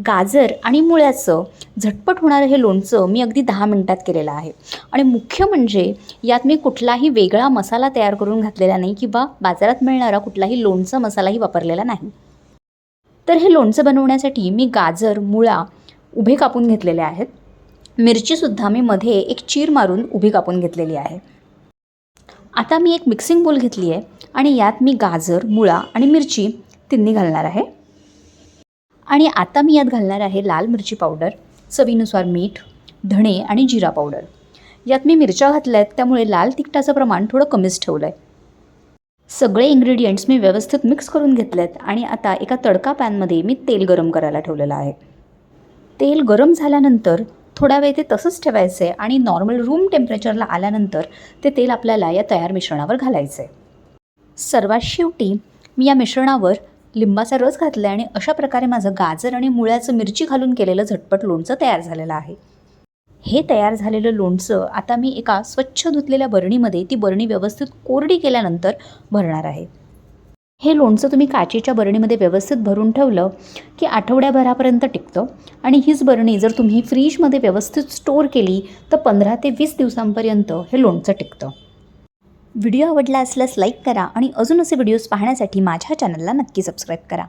गाजर आणि मुळ्याचं झटपट होणारं हे लोणचं मी अगदी 10 मिनिटात केलेलं आहे. आणि मुख्य म्हणजे यात मी कुठलाही वेगळा मसाला तयार करून घातलेला नाही किंवा बाजारात मिळणारा कुठलाही लोणचं मसालाही वापरलेला नाही. तर हे लोणचं बनवण्यासाठी मी गाजर, मुळा उभे कापून घेतलेले आहेत. मिरचीसुद्धा मी मध्ये एक चीर मारून उभी कापून घेतलेली आहे. आता मी एक मिक्सिंग बोल घेतली आहे आणि यात मी गाजर, मुळा आणि मिरची तिन्ही घालणार आहे. आणि आता मी यात घालणार आहे लाल मिरची पावडर, चवीनुसार मीठ, धणे आणि जिरा पावडर. यात मी मिरच्या घातल्या आहेत त्यामुळे लाल तिखटाचं प्रमाण थोडं कमीच ठेवलं आहे. सगळे इन्ग्रेडियंट्स मी व्यवस्थित मिक्स करून घेतले आहेत आणि आता एका तडका पॅनमध्ये मी तेल गरम करायला ठेवलेलं आहे. तेल गरम झाल्यानंतर थोडा वेळ ते तसंच ठेवायचं आहे आणि नॉर्मल रूम टेम्परेचरला आल्यानंतर ते तेल आपल्याला या तयार मिश्रणावर घालायचं आहे. सर्वात शेवटी मी या मिश्रणावर लिंबाचा रस घातला आहे आणि अशा प्रकारे माझं गाजर आणि मुळ्याचं मिरची घालून केलेलं झटपट लोणचं तयार झालेलं आहे. हे तयार झालेलं लोणचं आता मी एका स्वच्छ धुतलेल्या बरणीमध्ये ती बरणी व्यवस्थित कोरडी केल्यानंतर भरणार आहे. हे लोणचं तुम्ही काचेच्या बरणीमध्ये व्यवस्थित भरून ठेवलं की आठवड्याभरापर्यंत टिकतं आणि हीच बरणी जर तुम्ही फ्रीजमध्ये व्यवस्थित स्टोअर केली तर 15 ते 20 दिवसांपर्यंत हे लोणचं टिकतं. व्हिडिओ आवडला असल्यास लाईक करा आणि अजून असे व्हिडिओज पाहण्यासाठी माझ्या चॅनलला नक्की सबस्क्राईब करा.